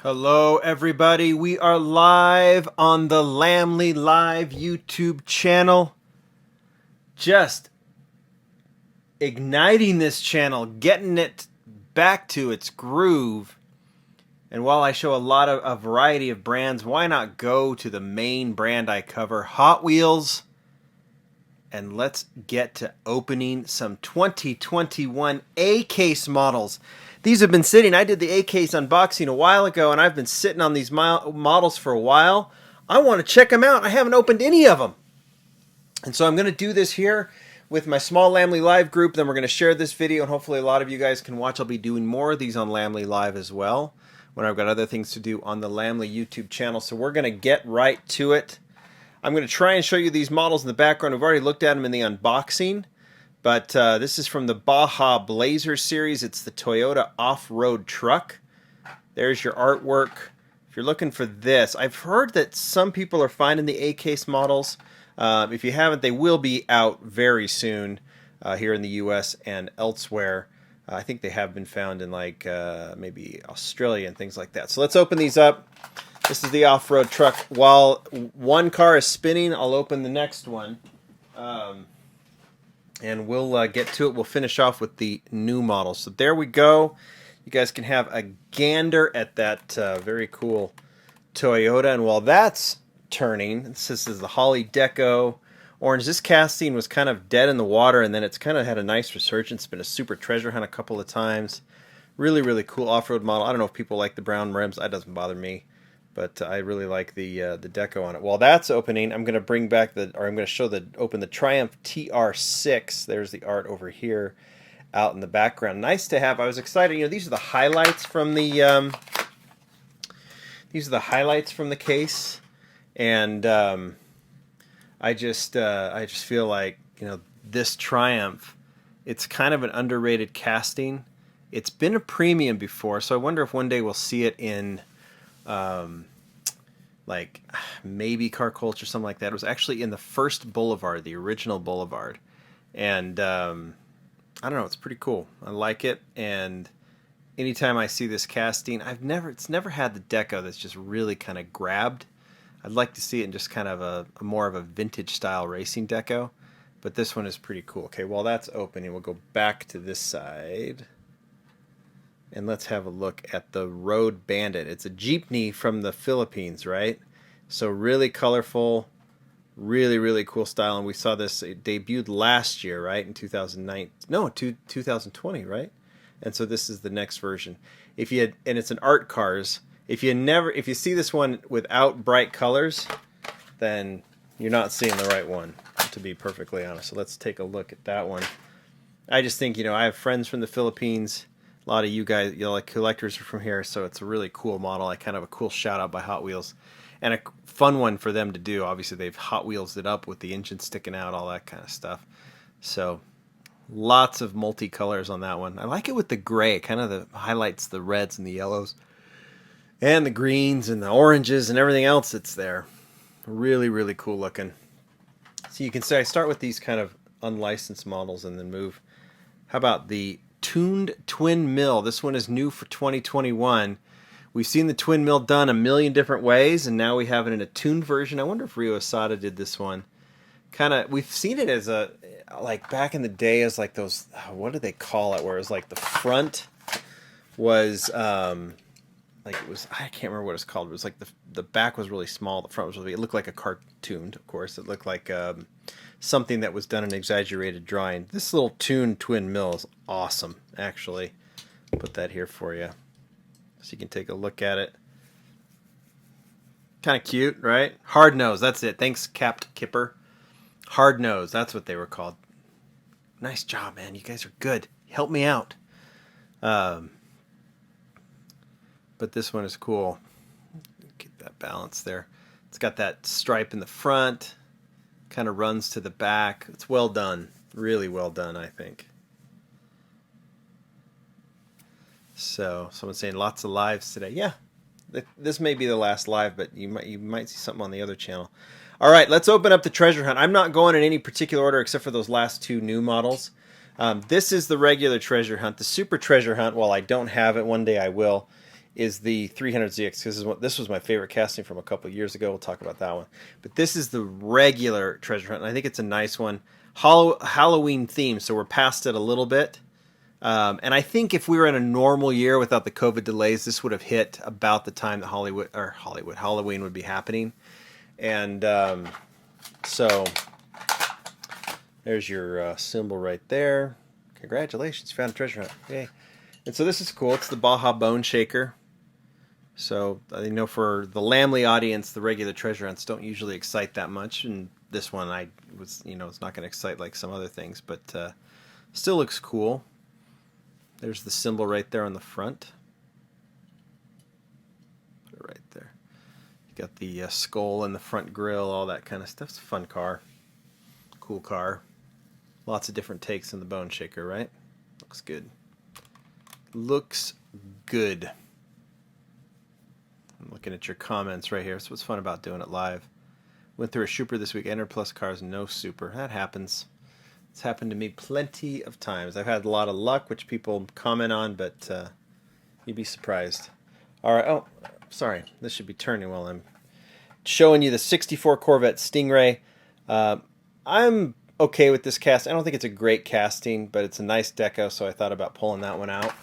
Hello, everybody. We are live on the Lamley Live YouTube channel. Just igniting this channel, getting it back to its groove. And while I show a variety of brands, why not go to the main brand I cover, Hot Wheels? And let's get to opening some 2021 A-Case models. These have been sitting. I did the A-Case unboxing a while ago, and I've been sitting on these models for a while. I want to check them out. I haven't opened any of them. And so I'm going to do this here with my small Lamley Live group. Then we're going to share this video, and hopefully a lot of you guys can watch. I'll be doing more of these on Lamley Live as well when I've got other things to do on the Lamley YouTube channel. So we're going to get right to it. I'm going to try and show you these models in the background. We've already looked at them in the unboxing. But this is from the Baja Blazer series. It's the Toyota off-road truck. There's your artwork. If you're looking for this, I've heard that some people are finding the A-Case models. If you haven't, they will be out very soon here in the U.S. and elsewhere. I think they have been found in like maybe Australia and things like that. So let's open these up. This is the off-road truck. While one car is spinning, I'll open the next one. And we'll get to it. We'll finish off with the new model. So there we go. You guys can have a gander at that very cool Toyota. And while that's turning, this is the Holly Deco orange. This casting was kind of dead in the water, and then it's kind of had a nice resurgence. Been a super treasure hunt a couple of times. Really, really cool off-road model. I don't know if people like the brown rims. That doesn't bother me. But I really like the deco on it. While that's opening, I'm going to bring back I'm going to show open the Triumph TR6. There's the art over here, out in the background. Nice to have. I was excited. You know, these are the highlights from the case, and I just feel like, you know, this Triumph, it's kind of an underrated casting. It's been a premium before, so I wonder if one day we'll see it in like maybe Car Culture or something like that. It was actually in the first Boulevard, the original Boulevard, and I don't know, it's pretty cool. I like it, and anytime I see this casting, it's never had the deco that's just really kind of grabbed. I'd like to see it in just kind of a more of a vintage style racing deco, but this one is pretty cool. Okay, while that's opening, we'll go back to this side. And let's have a look at the Road Bandit. It's a jeepney from the Philippines, right? So really colorful, really, really cool style. And we saw this, it debuted last year, right? In 2020, right? And so this is the next version. And it's an art cars. If you see this one without bright colors, then you're not seeing the right one, to be perfectly honest. So let's take a look at that one. I just think, you know, I have friends from the Philippines. A lot of you guys, you know, like collectors are from here, so it's a really cool model. Like kind of a cool shout out by Hot Wheels, and a fun one for them to do. Obviously, they've Hot Wheels it up with the engine sticking out, all that kind of stuff. So lots of multicolors on that one. I like it with the gray, kind of highlights the reds and the yellows, and the greens and the oranges and everything else that's there. Really, really cool looking. So you can say I start with these kind of unlicensed models and then move. How about the tuned twin mill? This one is new for 2021. We've seen the twin mill done a million different ways, and now we have it in a tuned version. I wonder if Rio Asada did this one. We've seen it as like back in the day as like those, what do they call it, where it was like the front was like it was, I can't remember what it's called. It was like the back was really small, the front was really, it looked like a cartooned, of course. It looked like something that was done in exaggerated drawing. This little tuned twin mill is awesome, actually. Put that here for you so you can take a look at it. Kind of cute, right? Hard nose, that's it. Thanks, Capt Kipper. Hard nose, that's what they were called. Nice job, man. You guys are good. Help me out. But this one is cool. Get that balance there. It's got that stripe in the front. Kind of runs to the back. It's well done. Really well done, I think. So, someone's saying lots of lives today. Yeah, this may be the last live, but you might see something on the other channel. All right, let's open up the treasure hunt. I'm not going in any particular order except for those last two new models. This is the regular treasure hunt. The super treasure hunt, while I don't have it, one day I will, is the 300ZX, because this was my favorite casting from a couple of years ago. We'll talk about that one. But this is the regular treasure hunt, and I think it's a nice one. Halloween theme, so we're past it a little bit. And I think if we were in a normal year without the COVID delays, this would have hit about the time that Halloween would be happening. And so there's your symbol right there. Congratulations, found a treasure hunt. Yay. And so this is cool. It's the Baja Bone Shaker. So I know for the Lamley audience, the regular treasure hunts don't usually excite that much. And this one, it's not going to excite like some other things, but still looks cool. There's the symbol right there on the front. Put it right there. You got the skull and the front grille, all that kind of stuff. It's a fun car. Cool car. Lots of different takes in the Bone Shaker, right? Looks good. Looks good. I'm looking at your comments right here. That's what's fun about doing it live. Went through a super this week. Enter plus cars, no super. That happens. It's happened to me plenty of times. I've had a lot of luck, which people comment on, but you'd be surprised. All right. Oh, sorry. This should be turning while I'm showing you the 64 Corvette Stingray. I'm okay with this cast. I don't think it's a great casting, but it's a nice deco, so I thought about pulling that one out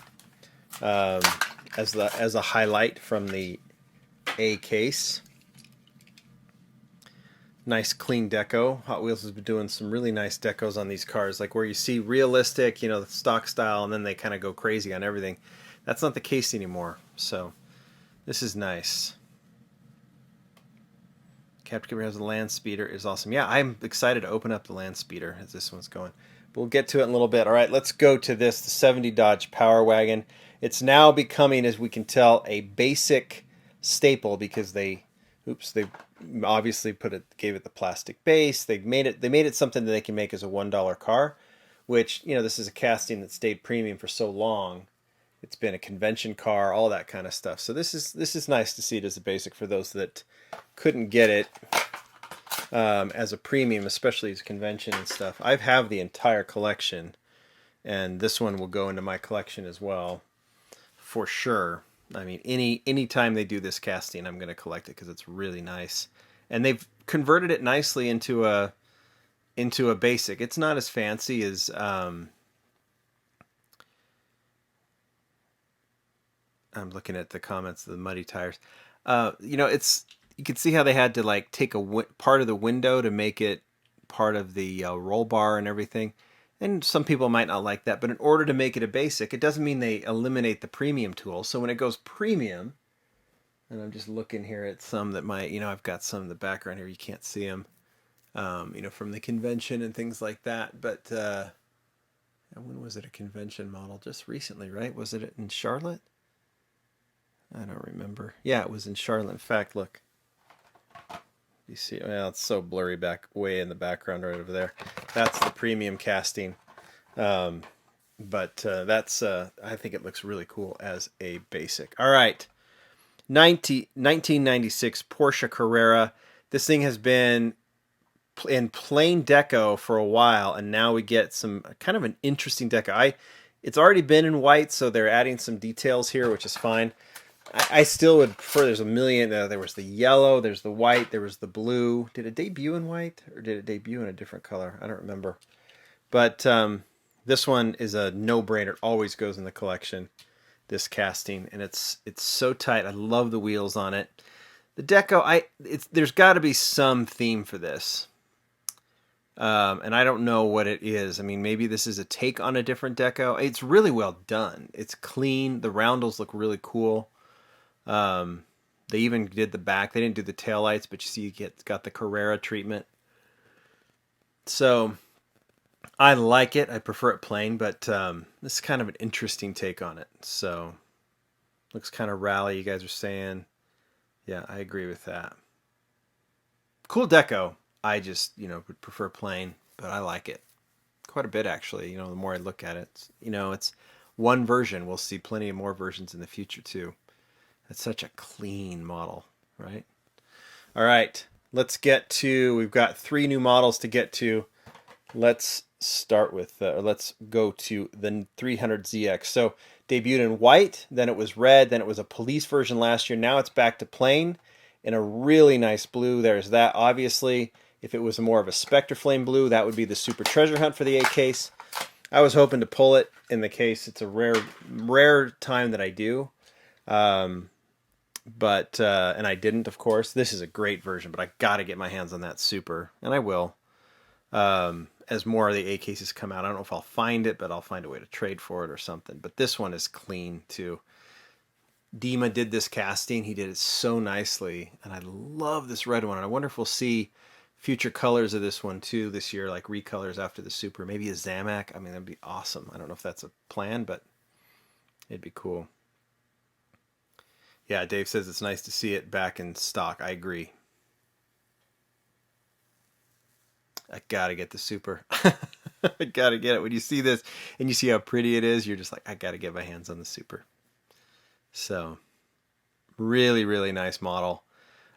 as a highlight from the A case. Nice clean deco. Hot Wheels has been doing some really nice decos on these cars, like where you see realistic, the stock style, and then they kind of go crazy on everything. That's not the case anymore, so this is nice. Captain Cooper has a LandSpeeder, is awesome. Yeah, I'm excited to open up the LandSpeeder as this one's going. But we'll get to it in a little bit. All right, let's go to this, the 70 Dodge Power Wagon. It's now becoming, as we can tell, a basic staple because they obviously gave it the plastic base. They made it something that they can make as a $1 car, which, this is a casting that stayed premium for so long. It's been a convention car, all that kind of stuff. So this is nice to see it as a basic for those that couldn't get it as a premium, especially as a convention and stuff. I have the entire collection, and this one will go into my collection as well, for sure. I mean, any time they do this casting, I'm going to collect it because it's really nice. And they've converted it nicely into a basic. It's not as fancy as I'm looking at the comments of the muddy tires. You can see how they had to take part of the window to make it part of the roll bar and everything. And some people might not like that, but in order to make it a basic, it doesn't mean they eliminate the premium tool. So when it goes premium, and I'm just looking here at some that might, I've got some in the background here, you can't see them, from the convention and things like that. But when was it a convention model? Just recently, right? Was it in Charlotte? I don't remember. Yeah, it was in Charlotte. In fact, look. You see, well, it's so blurry way in the background right over there. That's the premium casting. But that's, I think it looks really cool as a basic. All right. 1996 Porsche Carrera. This thing has been in plain deco for a while, and now we get some kind of an interesting deco. It's already been in white, so they're adding some details here, which is fine. I still would prefer, there's a million, there was the yellow, there's the white, there was the blue. Did it debut in white, or did it debut in a different color? I don't remember. But this one is a no-brainer. It always goes in the collection, this casting, and it's so tight. I love the wheels on it. The deco, there's got to be some theme for this. And I don't know what it is. I mean, maybe this is a take on a different deco. It's really well done. It's clean. The roundels look really cool. They even did the back. They didn't do the taillights, but you see got the Carrera treatment. So I like it. I prefer it plain, but this is kind of an interesting take on it. So looks kind of rally, you guys are saying. Yeah, I agree with that. Cool deco. I just, would prefer plain, but I like it quite a bit, actually. The more I look at it, it's one version. We'll see plenty of more versions in the future, too. It's such a clean model, right? All right, we've got 3 new models to get to. Let's start with, let's go to the 300ZX. So debuted in white, then it was red, then it was a police version last year. Now it's back to plain in a really nice blue. There's that. Obviously, if it was more of a Spectre Flame blue, that would be the Super Treasure Hunt for the 8 case. I was hoping to pull it in the case. It's a rare time that I do. And I didn't, of course. This is a great version, but I got to get my hands on that Super, and I will. As more of the 8 cases come out. I don't know if I'll find it, but I'll find a way to trade for it or something. But this one is clean, too. Dima did this casting. He did it so nicely, and I love this red one. And I wonder if we'll see future colors of this one too this year, like recolors after the Super. Maybe a Zamac. I mean, that'd be awesome. I don't know if that's a plan, but it'd be cool. Yeah, Dave says it's nice to see it back in stock. I agree. I gotta get the Super. I gotta get it. When you see this and you see how pretty it is, you're just like, I gotta get my hands on the Super. So, really, really nice model.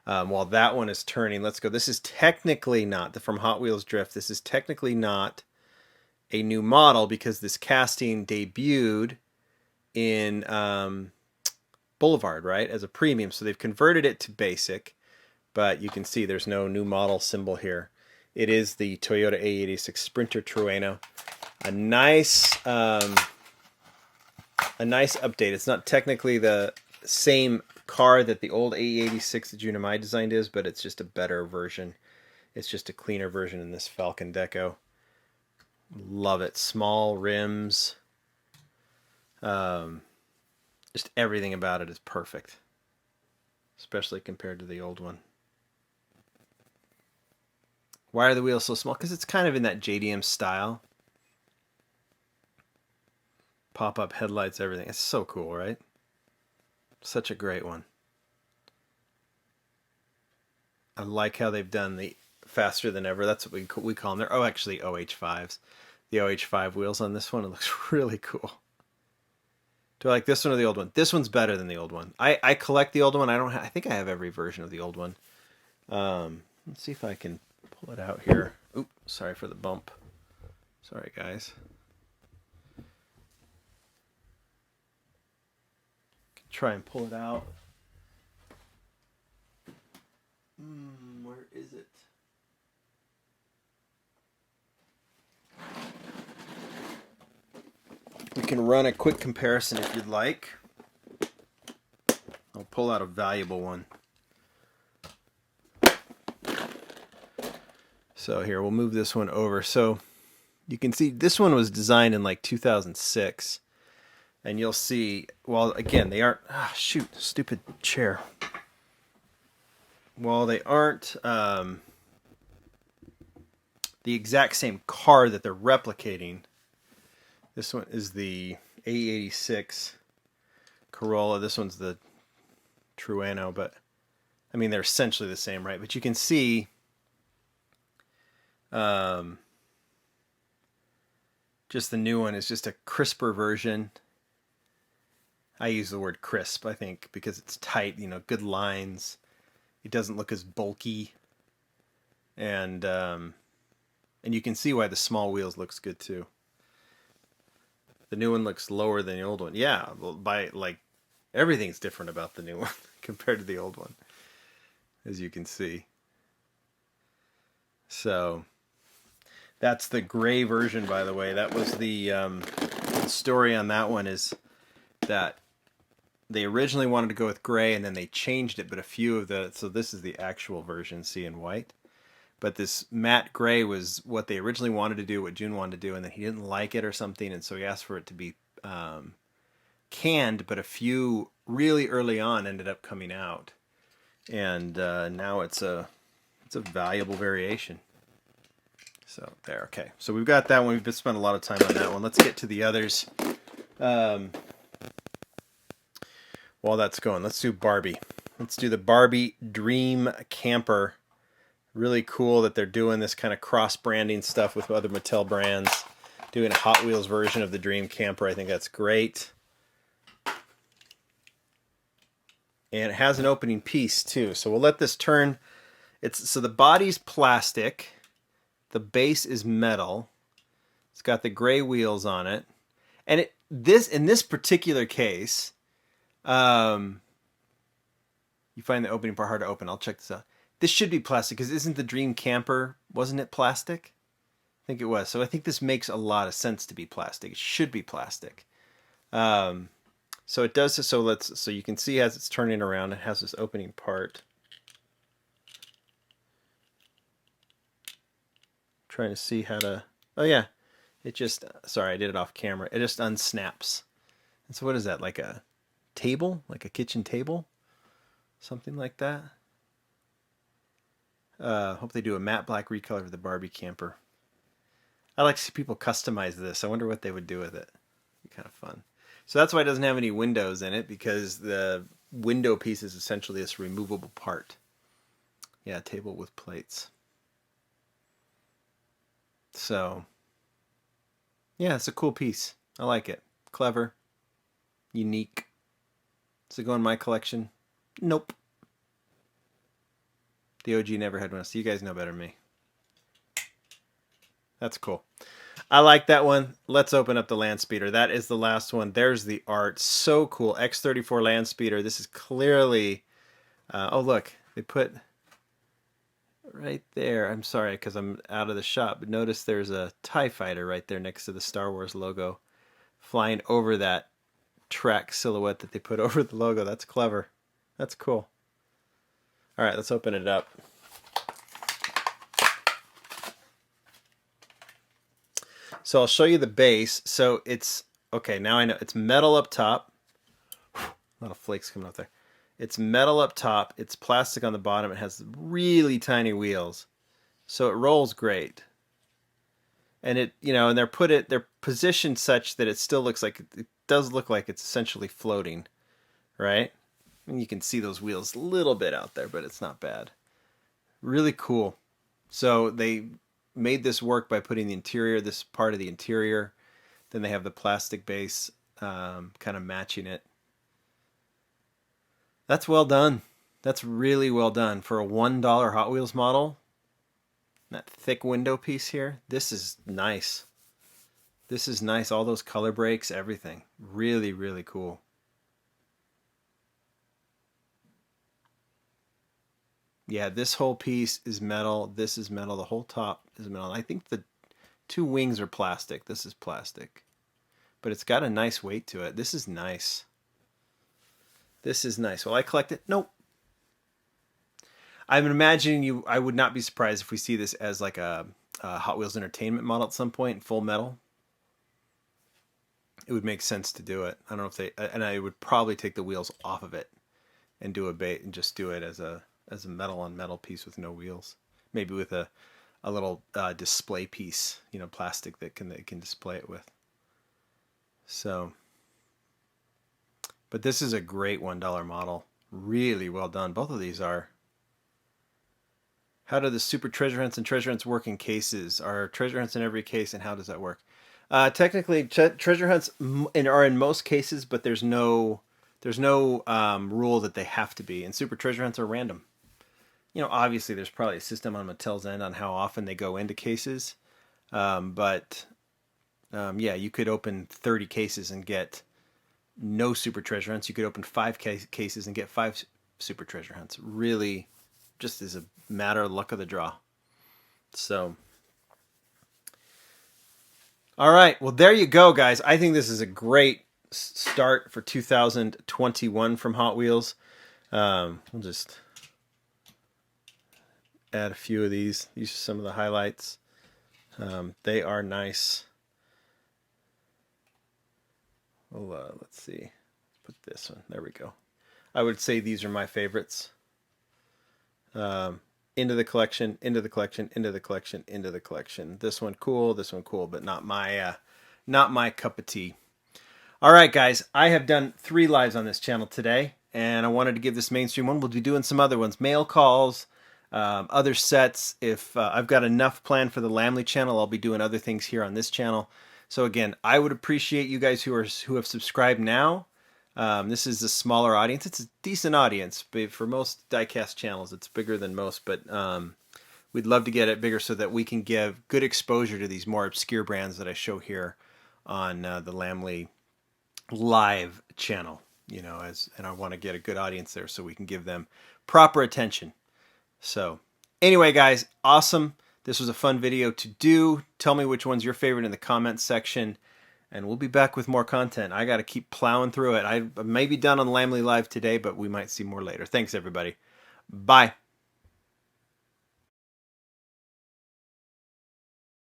While that one is turning, let's go. This is technically not, from Hot Wheels Drift, this is technically not a new model because this casting debuted in Boulevard, right, as a premium. So they've converted it to basic, but you can see there's no new model symbol here. It is the Toyota A86 Sprinter Trueno. A nice update. It's not technically the same car that the old A86 that June and I designed is, but it's just a better version. It's just a cleaner version in this Falcon Deco. Love it. Small rims. Just everything about it is perfect, especially compared to the old one. Why are the wheels so small? Because it's kind of in that JDM style. Pop-up headlights, everything. It's so cool, right? Such a great one. I like how they've done the faster than ever. That's what we call them. They're actually OH5s. The OH5 wheels on this one. It looks really cool. Do I like this one or the old one? This one's better than the old one. I collect the old one. I think I have every version of the old one. Let's see if I can pull it out here. Oop, sorry for the bump. Sorry, guys. Try and pull it out. Where is it? We can run a quick comparison if you'd like. I'll pull out a valuable one. So here, we'll move this one over. So you can see this one was designed in like 2006. And you'll see, well, again, they aren't, shoot, stupid chair. While they aren't the exact same car that they're replicating, this one is the A86 Corolla. This one's the Trueno, but I mean, they're essentially the same, right? But you can see just the new one is just a crisper version. I use the word crisp, I think, because it's tight, you know, good lines. It doesn't look as bulky. And you can see why the small wheels looks good too. The new one looks lower than the old one. Yeah, by like everything's different about the new one compared to the old one, as you can see. So that's the gray version, by the way. That was the story on that one is that they originally wanted to go with gray and then they changed it, but a few of so this is the actual version, see in white. But this matte gray was what they originally wanted to do, what June wanted to do, and then he didn't like it or something, and so he asked for it to be canned, but a few really early on ended up coming out. And now it's a valuable variation. So there, okay. So we've got that one. We've spent a lot of time on that one. Let's get to the others. While that's going, let's do Barbie. Let's do the Barbie Dream Camper. Really cool that they're doing this kind of cross-branding stuff with other Mattel brands. Doing a Hot Wheels version of the Dream Camper. I think that's great. And it has an opening piece too. So we'll let this turn. So the body's plastic. The base is metal. It's got the gray wheels on it. And in this particular case, you find the opening part hard to open. I'll check this out. This should be plastic because isn't the Dream Camper, wasn't it plastic? I think it was. So I think this makes a lot of sense to be plastic. It should be plastic. So it does. So you can see as it's turning around, it has this opening part. Trying to see how to. Oh yeah, it just. Sorry, I did it off camera. It just unsnaps. And so what is that? Like a table? Like a kitchen table? Something like that. Hope they do a matte black recolor of the Barbie camper. I like to see people customize this. I wonder what they would do with it. It'd be kind of fun. So that's why it doesn't have any windows in it, because the window piece is essentially this removable part. Yeah, table with plates. So, yeah, it's a cool piece. I like it. Clever. Unique. Does it go in my collection? Nope. The OG never had one, so you guys know better than me. That's cool. I like that one. Let's open up the LandSpeeder. That is the last one. There's the art. So cool. X34 LandSpeeder. This is clearly... oh, look. They put... right there. I'm sorry because I'm out of the shot, but notice there's a TIE fighter right there next to the Star Wars logo flying over that track silhouette that they put over the logo. That's clever. That's cool. All right, let's open it up. So I'll show you the base. So it's, okay, now I know. It's metal up top. A lot of flakes coming up there. It's metal up top. It's plastic on the bottom. It has really tiny wheels. So it rolls great. And it, you know, and they're positioned such that it still looks like, it does look like it's essentially floating, right? And you can see those wheels a little bit out there, but it's not bad. Really cool. So they made this work by putting the interior, this part of the interior. Then they have the plastic base kind of matching it. That's well done. That's really well done. For a $1 Hot Wheels model, that thick window piece here, this is nice. This is nice. All those color breaks, everything. Really, really cool. Yeah, this whole piece is metal. This is metal. The whole top is metal. I think the two wings are plastic. This is plastic. But it's got a nice weight to it. This is nice. This is nice. Will I collect it? Nope. I'm imagining I would not be surprised if we see this as like a Hot Wheels Entertainment model at some point in full metal. It would make sense to do it. I don't know if they, and I would probably take the wheels off of it and do a bait and just do it as a metal on metal piece with no wheels. Maybe with a little display piece, you know, plastic that they can display it with. So, but this is a great $1 model. Really well done. Both of these are. How do the super treasure hunts and treasure hunts work in cases? Are treasure hunts in every case, and how does that work? Technically, treasure hunts are in most cases, but there's no rule that they have to be. And super treasure hunts are random. You know, obviously, there's probably a system on Mattel's end on how often they go into cases, but yeah, you could open 30 cases and get no super treasure hunts. You could open 5 cases and get 5 super treasure hunts. Really, just is a matter of luck of the draw. So, all right. Well, there you go, guys. I think this is a great start for 2021 from Hot Wheels. We'll just add a few of these. These are some of the highlights. They are nice. Well, let's see. Let's put this one. There we go. I would say these are my favorites. Into the collection, into the collection, into the collection, into the collection. This one cool, but not my cup of tea. All right, guys, I have done 3 lives on this channel today, and I wanted to give this mainstream one. We'll be doing some other ones, mail calls, other sets. If I've got enough planned for the Lamley channel, I'll be doing other things here on this channel. So again, I would appreciate you guys who have subscribed now. This is a smaller audience. It's a decent audience, but for most diecast channels, it's bigger than most. But we'd love to get it bigger so that we can give good exposure to these more obscure brands that I show here on the Lamley live channel, you know, and I want to get a good audience there so we can give them proper attention. So anyway, guys, awesome. This was a fun video to do. Tell me which one's your favorite in the comments section, and we'll be back with more content. I got to keep plowing through it. I may be done on Lamley Live today, but we might see more later. Thanks, everybody. Bye.